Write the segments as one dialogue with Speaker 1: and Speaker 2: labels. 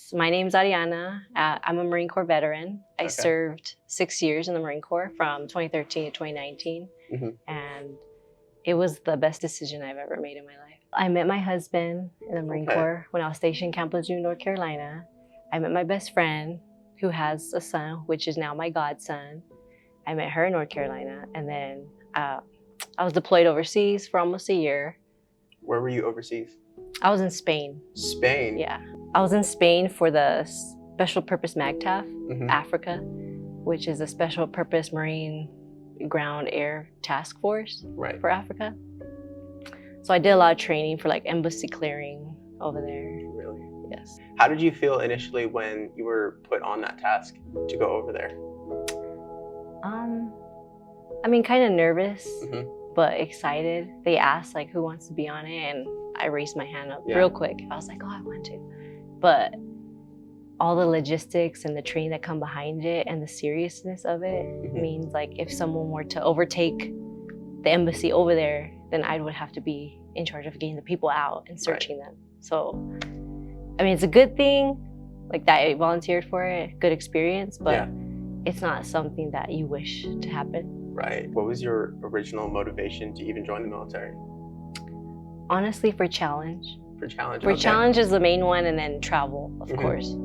Speaker 1: Yes, my name's Arianna. I'm a Marine Corps veteran. I served 6 years in the Marine Corps from 2013 to 2019, and it was the best decision I've ever made in my life. I met my husband in the Marine Corps when I was stationed in Camp Lejeune, North Carolina. I met my best friend who has a son, which is now my godson. I met her in North Carolina, and then I was deployed overseas for almost a year.
Speaker 2: Where were you overseas?
Speaker 1: I was in Spain.
Speaker 2: Spain?
Speaker 1: Yeah. I was in Spain for the Special Purpose MAGTF, Africa, which is a Special Purpose Marine Ground Air Task Force for Africa. So I did a lot of training for like embassy clearing over there.
Speaker 2: Really?
Speaker 1: Yes.
Speaker 2: How did you feel initially when you were put on that task to go over there?
Speaker 1: I mean, kind of nervous, but excited. They asked like, who wants to be on it? And I raised my hand up real quick. I was like, oh, I want to. But all the logistics and the training that come behind it and the seriousness of it means like if someone were to overtake the embassy over there, then I would have to be in charge of getting the people out and searching them. So, I mean, it's a good thing, like that I volunteered for it, good experience, but it's not something that you wish to happen.
Speaker 2: Right. What was your original motivation to even join the military?
Speaker 1: Honestly, for challenge.
Speaker 2: For challenge?
Speaker 1: For challenge is the main one, and then travel, of course.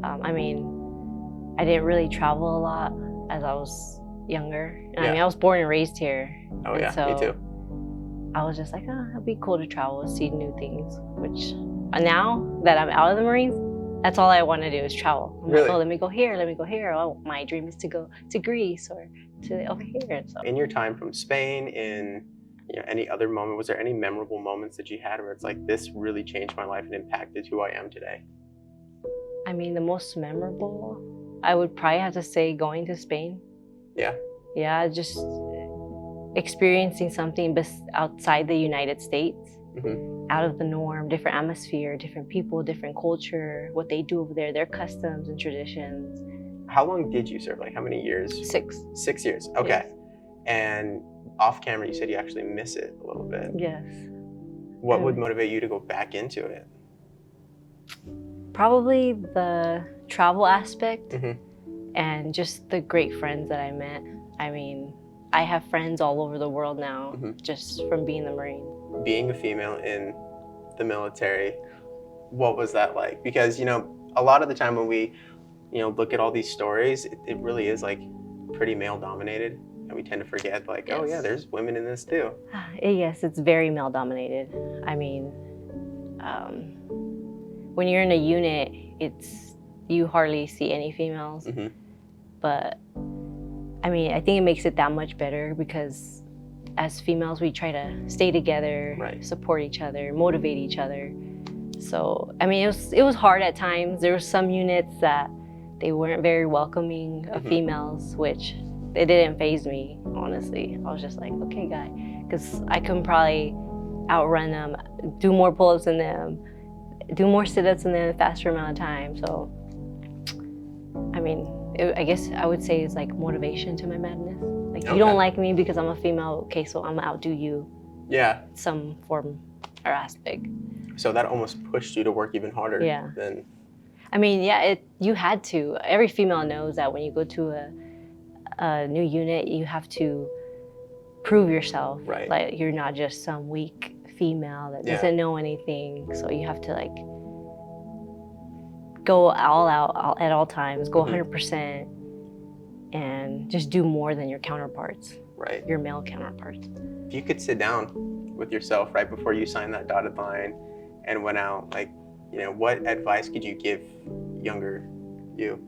Speaker 1: I mean, I didn't really travel a lot as I was younger. And I mean, I was born and raised here.
Speaker 2: Oh yeah,
Speaker 1: so
Speaker 2: me too.
Speaker 1: I was just like, oh, it'd be cool to travel, see new things, which now that I'm out of the Marines, that's all I want to do is travel. I'm like, oh, let me go here, let me go here. Oh, my dream is to go to Greece or to over here. So.
Speaker 2: In your time from Spain, in any other moment, was there any memorable moments that you had where it's like, this really changed my life and impacted who I am today?
Speaker 1: I mean, the most memorable, I would probably have to say going to Spain.
Speaker 2: Yeah.
Speaker 1: Yeah, just experiencing something outside the United States, out of the norm, different atmosphere, different people, different culture, what they do over there, their customs and traditions.
Speaker 2: How long did you serve? Like how many years?
Speaker 1: 6.
Speaker 2: 6 years, okay. Yes. And off camera, you said you actually miss it a little bit.
Speaker 1: Yes.
Speaker 2: What would motivate you to go back into it?
Speaker 1: Probably the travel aspect and just the great friends that I met. I mean, I have friends all over the world now just from being the Marine.
Speaker 2: Being a female in the military, what was that like? Because, a lot of the time when we, look at all these stories, it really is like pretty male dominated. And we tend to forget like, oh yeah, there's women in this too.
Speaker 1: Yes, it's very male dominated. I mean, when you're in a unit, you hardly see any females. But I mean, I think it makes it that much better because as females, we try to stay together, support each other, motivate each other. So, I mean, it was hard at times. There were some units that they weren't very welcoming of females, which it didn't faze me, honestly. I was just like, okay, guy, because I can probably outrun them, do more pull-ups than them, do more sit-ups than them in a faster amount of time. So, I mean, I guess I would say it's like motivation to my madness. Like, you don't like me because I'm a female, okay, so I'm gonna outdo you.
Speaker 2: Yeah.
Speaker 1: Some form or aspect.
Speaker 2: So that almost pushed you to work even harder than...
Speaker 1: I mean, yeah, you had to. Every female knows that when you go to a new unit, you have to prove yourself.
Speaker 2: Right.
Speaker 1: Like, you're not just some weak female that doesn't know anything. So you have to like go all out at all times, go 100%, and just do more than your counterparts.
Speaker 2: Right.
Speaker 1: Your male counterparts.
Speaker 2: If you could sit down with yourself right before you signed that dotted line and went out, like, what advice could you give younger you?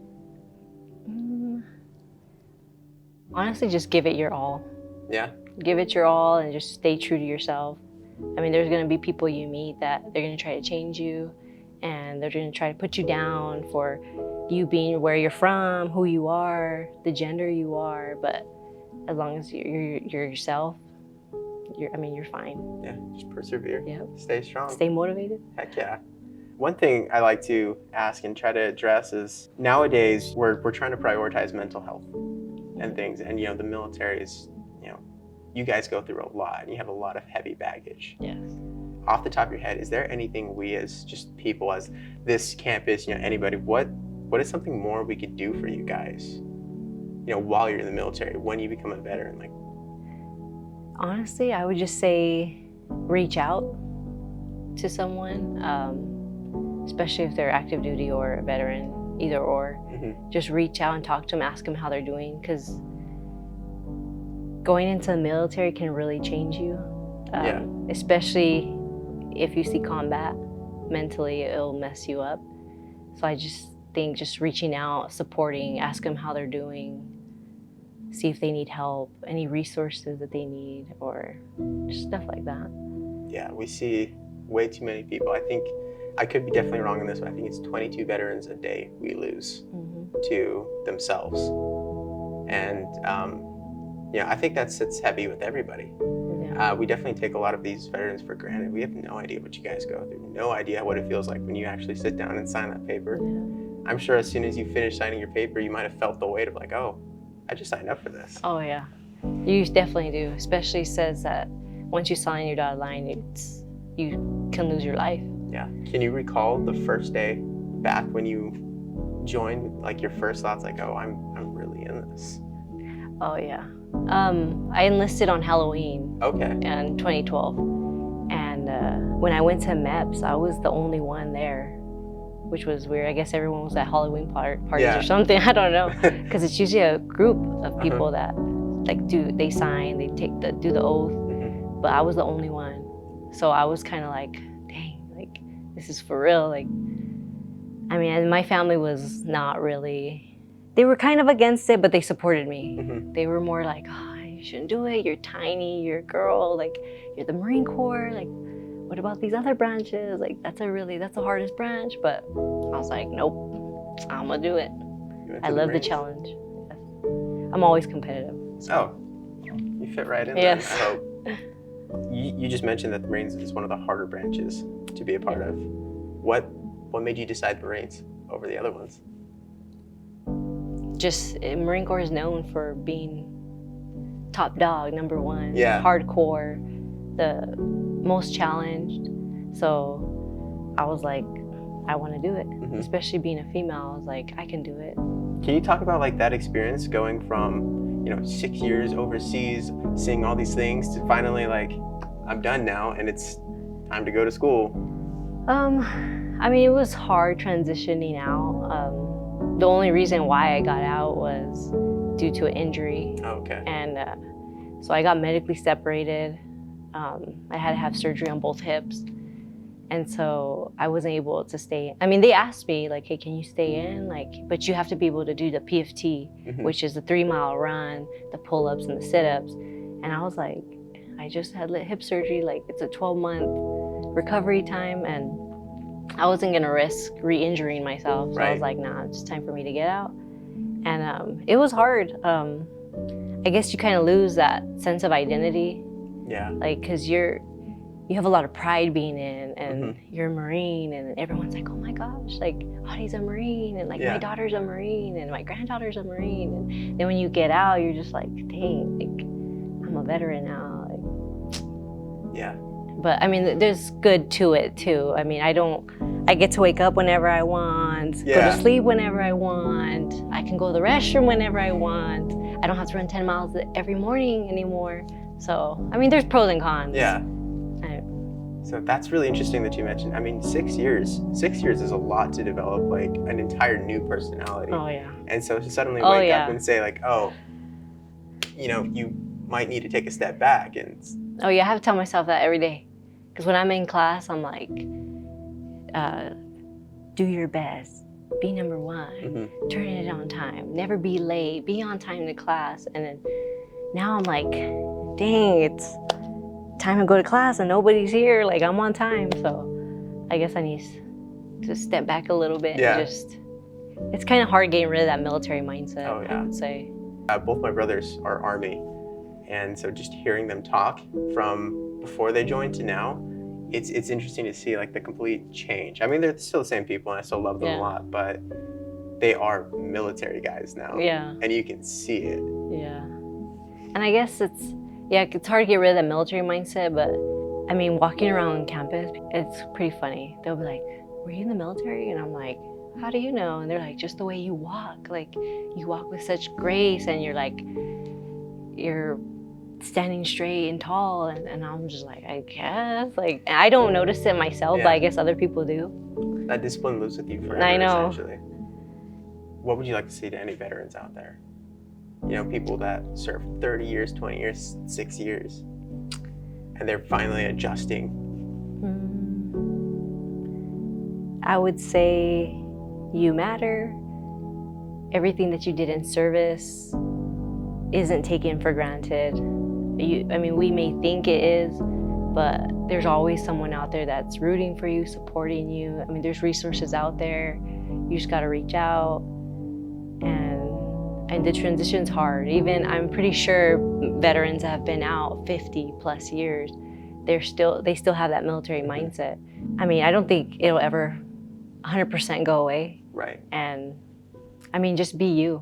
Speaker 1: Honestly, just give it your all.
Speaker 2: Yeah.
Speaker 1: Give it your all and just stay true to yourself. I mean, there's going to be people you meet that they're going to try to change you, and they're going to try to put you down for you being where you're from, who you are, the gender you are. But as long as you're yourself, you're fine.
Speaker 2: Yeah, just persevere.
Speaker 1: Yeah.
Speaker 2: Stay strong.
Speaker 1: Stay motivated.
Speaker 2: Heck yeah. One thing I like to ask and try to address is nowadays we're trying to prioritize mental health and things, and the military is, you guys go through a lot and you have a lot of heavy baggage.
Speaker 1: Yes.
Speaker 2: off the top of your head, is there anything we as just people, as this campus, anybody, what is something more we could do for you guys, while you're in the military, when you become a veteran? Like,
Speaker 1: honestly, I would just say reach out to someone, especially if they're active duty or a veteran, either or. Just reach out and talk to them, ask them how they're doing, because going into the military can really change you, especially if you see combat. Mentally, it'll mess you up. So I just think just reaching out, supporting, ask them how they're doing, see if they need help, any resources that they need, or just stuff like that.
Speaker 2: Yeah, we see way too many people. I think, I could be definitely wrong on this, but I think it's 22 veterans a day we lose to themselves. And I think that sits heavy with everybody. We definitely take a lot of these veterans for granted. We have no idea what you guys go through, no idea what it feels like when you actually sit down and sign that paper. I'm sure as soon as you finish signing your paper, you might have felt the weight of like, oh, I just signed up for this.
Speaker 1: Oh yeah, you definitely do. Especially says that once you sign your dotted line, you can lose your life.
Speaker 2: Yeah. Can you recall the first day back when you joined, like your first thoughts, like, oh, I'm really in this?
Speaker 1: Oh yeah. I enlisted on Halloween.
Speaker 2: Okay.
Speaker 1: In 2012, and when I went to MEPS, I was the only one there, which was weird. I guess everyone was at Halloween parties or something. I don't know, because it's usually a group of people that like they sign, they do the oath, but I was the only one, so I was kind of like, dang, like this is for real. Like, I mean, my family was not really. They were kind of against it, but they supported me. They were more like, oh, you shouldn't do it. You're tiny. You're a girl. Like, you're the Marine Corps. Like, what about these other branches? Like, that's the hardest branch. But I was like, nope, I'm gonna do it. I love the challenge. I'm always competitive. So.
Speaker 2: Oh, you fit right in
Speaker 1: yes.
Speaker 2: there. I hope. You just mentioned that the Marines is one of the harder branches to be a part of. What made you decide Marines over the other ones?
Speaker 1: Just Marine Corps is known for being top dog, number one, hardcore, the most challenged. So I was like, I want to do it, especially being a female. I was like, I can do it.
Speaker 2: Can you talk about like that experience going from 6 years overseas, seeing all these things, to finally like, I'm done now and it's time to go to school?
Speaker 1: I mean, it was hard transitioning out. The only reason why I got out was due to an injury.
Speaker 2: Okay.
Speaker 1: And so I got medically separated. I had to have surgery on both hips. And so I wasn't able to stay. I mean, they asked me like, hey, can you stay in? Like, but you have to be able to do the PFT, which is the 3-mile run, the pull-ups and the sit-ups. And I was like, I just had hip surgery. Like, it's a 12-month recovery time. And I wasn't gonna risk re-injuring myself. So I was like, nah, it's time for me to get out. And it was hard. I guess you kind of lose that sense of identity.
Speaker 2: Yeah.
Speaker 1: Like, cause you have a lot of pride being in, and you're a Marine, and everyone's like, oh my gosh, like, Audie's a Marine, and like my daughter's a Marine, and my granddaughter's a Marine. And then when you get out, you're just like, dang, like, I'm a veteran now. Like,
Speaker 2: yeah.
Speaker 1: But I mean, there's good to it too. I mean, I get to wake up whenever I want, go to sleep whenever I want. I can go to the restroom whenever I want. I don't have to run 10 miles every morning anymore. So, I mean, there's pros and cons.
Speaker 2: Yeah. So that's really interesting that you mentioned. I mean, 6 years. 6 years is a lot to develop like an entire new personality.
Speaker 1: Oh yeah.
Speaker 2: And so to suddenly wake up and say like, oh, you might need to take a step back and.
Speaker 1: Oh yeah, I have to tell myself that every day. Because when I'm in class, I'm like, do your best, be number one, turn it on time, never be late, be on time to class. And then now I'm like, dang, it's time to go to class and nobody's here, like I'm on time. So I guess I need to step back a little bit.
Speaker 2: Yeah.
Speaker 1: And it's kind of hard getting rid of that military mindset, I would say.
Speaker 2: Both my brothers are Army. And so just hearing them talk from before they joined to now, it's interesting to see like the complete change. I mean, they're still the same people and I still love them a lot, but they are military guys now.
Speaker 1: Yeah.
Speaker 2: And you can see it.
Speaker 1: Yeah. And I guess it's hard to get rid of that military mindset, but I mean, walking around campus, it's pretty funny. They'll be like, were you in the military? And I'm like, how do you know? And they're like, just the way you walk. Like, you walk with such grace, and you're like, you're standing straight and tall. And I'm just like, I guess. Like, I don't notice it myself, but I guess other people do.
Speaker 2: That discipline lives with you forever,
Speaker 1: I know.
Speaker 2: essentially. What would you like to say to any veterans out there? You know, people that serve 30 years, 20 years, 6 years, and they're finally adjusting.
Speaker 1: I would say you matter. Everything that you did in service isn't taken for granted. I mean, we may think it is, but there's always someone out there that's rooting for you, supporting you. I mean, there's resources out there. You just got to reach out. And the transition's hard. Even I'm pretty sure veterans that have been out 50 plus years, they still have that military mindset. I mean, I don't think it'll ever 100% go away.
Speaker 2: Right.
Speaker 1: And I mean, just be you.